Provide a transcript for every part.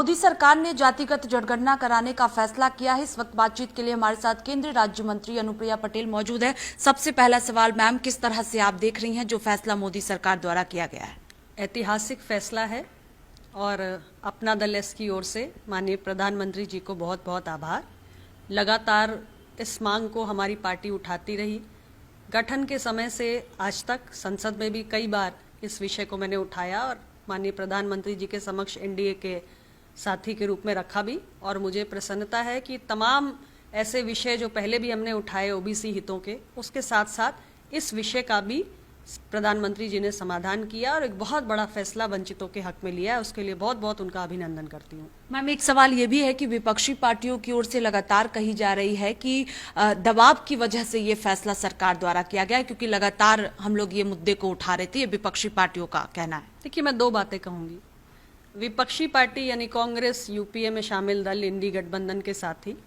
मोदी सरकार ने जातिगत जनगणना कराने का फैसला किया है। इस वक्त बातचीत के लिए हमारे साथ केंद्रीय राज्य मंत्री अनुप्रिया पटेल मौजूद है। सबसे पहला सवाल मैम, किस तरह से आप देख रही हैं जो फैसला मोदी सरकार द्वारा किया गया है? ऐतिहासिक फैसला है और अपना दल एस की ओर से माननीय प्रधानमंत्री जी को बहुत बहुत आभार। लगातार इस मांग को हमारी पार्टी उठाती रही। गठन के समय से आज तक संसद में भी कई बार इस विषय को मैंने उठाया और माननीय प्रधानमंत्री जी के समक्ष एनडीए के साथी के रूप में रखा भी। और मुझे प्रसन्नता है कि तमाम ऐसे विषय जो पहले भी हमने उठाए ओबीसी हितों के, उसके साथ साथ इस विषय का भी प्रधानमंत्री जी ने समाधान किया और एक बहुत बड़ा फैसला वंचितों के हक में लिया है। उसके लिए बहुत बहुत उनका अभिनंदन करती हूँ। मैम, एक सवाल ये भी है कि विपक्षी पार्टियों की ओर से लगातार कही जा रही है कि दबाव की वजह से ये फैसला सरकार द्वारा किया गया है, क्योंकि लगातार हम लोग ये मुद्दे को उठा रहे थे। ये विपक्षी पार्टियों का कहना है। देखिए, मैं दो बातें कहूंगी। विपक्षी पार्टी यानी कांग्रेस, यूपीए में शामिल दल, इंडी गठबंधन के साथी,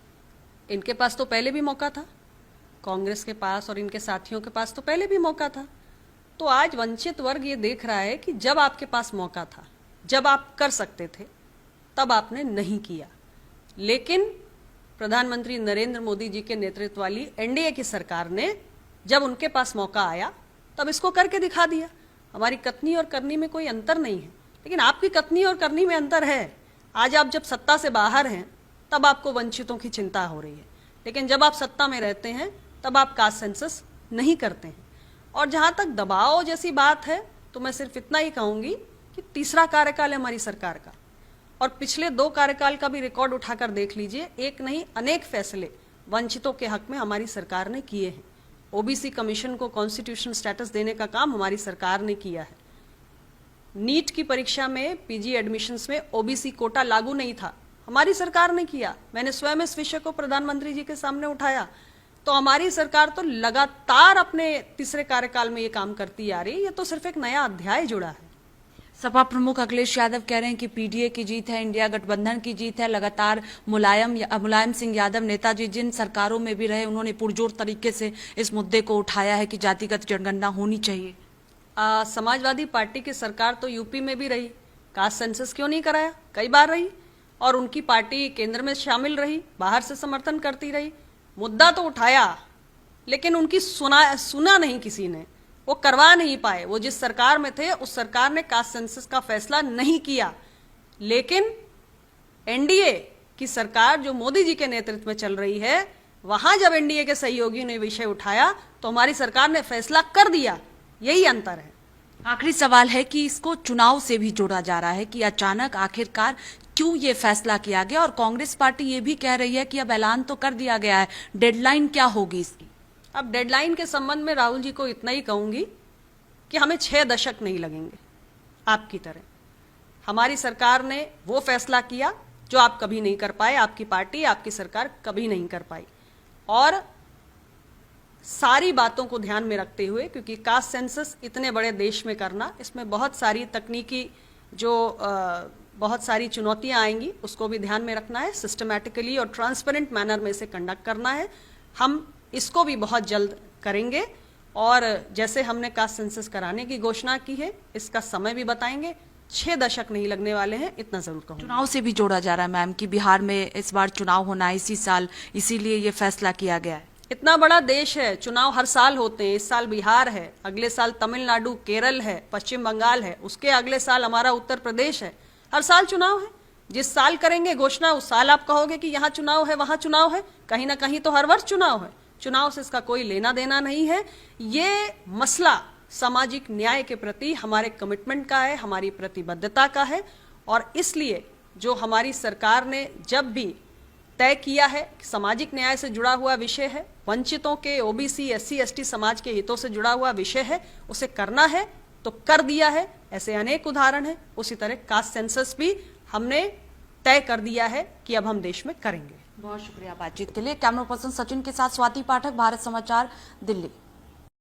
इनके पास तो पहले भी मौका था। कांग्रेस के पास और इनके साथियों के पास तो पहले भी मौका था। तो आज वंचित वर्ग ये देख रहा है कि जब आपके पास मौका था, जब आप कर सकते थे, तब आपने नहीं किया। लेकिन प्रधानमंत्री नरेंद्र मोदी जी के नेतृत्व वाली एनडीए की सरकार ने जब उनके पास मौका आया तब इसको करके दिखा दिया। हमारी कथनी और करनी में कोई अंतर नहीं है, लेकिन आपकी कथनी और करनी में अंतर है। आज आप जब सत्ता से बाहर हैं तब आपको वंचितों की चिंता हो रही है, लेकिन जब आप सत्ता में रहते हैं तब आप कास्ट सेंसस नहीं करते हैं। और जहां तक दबाव जैसी बात है तो मैं सिर्फ इतना ही कहूंगी कि तीसरा कार्यकाल है हमारी सरकार का, और पिछले 2 कार्यकाल का भी रिकॉर्ड उठाकर देख लीजिए। एक नहीं, अनेक फैसले वंचितों के हक में हमारी सरकार ने किए हैं। ओबीसी कमीशन को कॉन्स्टिट्यूशनल स्टेटस देने का काम हमारी सरकार ने किया है। नीट की परीक्षा में पीजी एडमिशन्स में ओबीसी कोटा लागू नहीं था, हमारी सरकार ने किया। मैंने स्वयं इस विषय को प्रधानमंत्री जी के सामने उठाया। तो हमारी सरकार तो लगातार अपने तीसरे कार्यकाल में ये काम करती आ रही है। ये तो सिर्फ एक नया अध्याय जुड़ा है। सपा प्रमुख अखिलेश यादव कह रहे हैं कि पीडीए की जीत है, इंडिया गठबंधन की जीत है। लगातार मुलायम सिंह यादव नेताजी जिन सरकारों में भी रहे, उन्होंने पुरजोर तरीके से इस मुद्दे को उठाया है कि जातिगत जनगणना होनी चाहिए। समाजवादी पार्टी की सरकार तो यूपी में भी रही, कास्ट सेंसस क्यों नहीं कराया? कई बार रही, और उनकी पार्टी केंद्र में शामिल रही, बाहर से समर्थन करती रही। मुद्दा तो उठाया, लेकिन उनकी सुना नहीं किसी ने, वो करवा नहीं पाए। वो जिस सरकार में थे उस सरकार ने कास्ट सेंसस का फैसला नहीं किया। लेकिन एनडीए की सरकार जो मोदी जी के नेतृत्व में चल रही है, वहां जब एनडीए के सहयोगियों ने विषय उठाया तो हमारी सरकार ने फैसला कर दिया। यही अंतर है। आखिरी सवाल है कि इसको चुनाव से भी जोड़ा जा रहा है कि अचानक आखिरकार क्यों ये फैसला किया गया, और कांग्रेस पार्टी ये भी कह रही है कि अब ऐलान तो कर दिया गया है, डेडलाइन क्या होगी इसकी? अब डेडलाइन के संबंध में राहुल जी को इतना ही कहूंगी कि हमें 6 दशक नहीं लगेंगे आपकी तरह। हमारी सरकार ने वो फैसला किया जो आप कभी नहीं कर पाए, आपकी पार्टी, आपकी सरकार कभी नहीं कर पाई। और सारी बातों को ध्यान में रखते हुए, क्योंकि कास्ट सेंसस इतने बड़े देश में करना, इसमें बहुत सारी तकनीकी बहुत सारी चुनौतियां आएंगी, उसको भी ध्यान में रखना है। सिस्टमैटिकली और ट्रांसपेरेंट मैनर में इसे कंडक्ट करना है। हम इसको भी बहुत जल्द करेंगे, और जैसे हमने कास्ट सेंसस कराने की घोषणा की है, इसका समय भी बताएंगे। 6 दशक नहीं लगने वाले हैं, इतना जरूर कहूँगा। चुनाव से भी जोड़ा जा रहा है मैम कि बिहार में इस बार चुनाव होना है इसी साल, इसीलिए ये फैसला किया गया है। इतना बड़ा देश है, चुनाव हर साल होते हैं। इस साल बिहार है, अगले साल तमिलनाडु, केरल है, पश्चिम बंगाल है, उसके अगले साल हमारा उत्तर प्रदेश है। हर साल चुनाव है। जिस साल करेंगे घोषणा, उस साल आप कहोगे कि यहाँ चुनाव है, वहां चुनाव है। कहीं ना कहीं तो हर वर्ष चुनाव है। चुनाव से इसका कोई लेना देना नहीं है। ये मसला सामाजिक न्याय के प्रति हमारे कमिटमेंट का है, हमारी प्रतिबद्धता का है। और इसलिए जो हमारी सरकार ने जब भी तय किया है कि सामाजिक न्याय से जुड़ा हुआ विषय है, वंचितों के, ओबीसी, एससी, एसटी समाज के हितों से जुड़ा हुआ विषय है, उसे करना है तो कर दिया है। ऐसे अनेक उदाहरण हैं। उसी तरह कास्ट सेंसस भी हमने तय कर दिया है कि अब हम देश में करेंगे। बहुत शुक्रिया बातचीत के लिए। कैमरा पर्सन सचिन के साथ स्वाति पाठक, भारत समाचार, दिल्ली।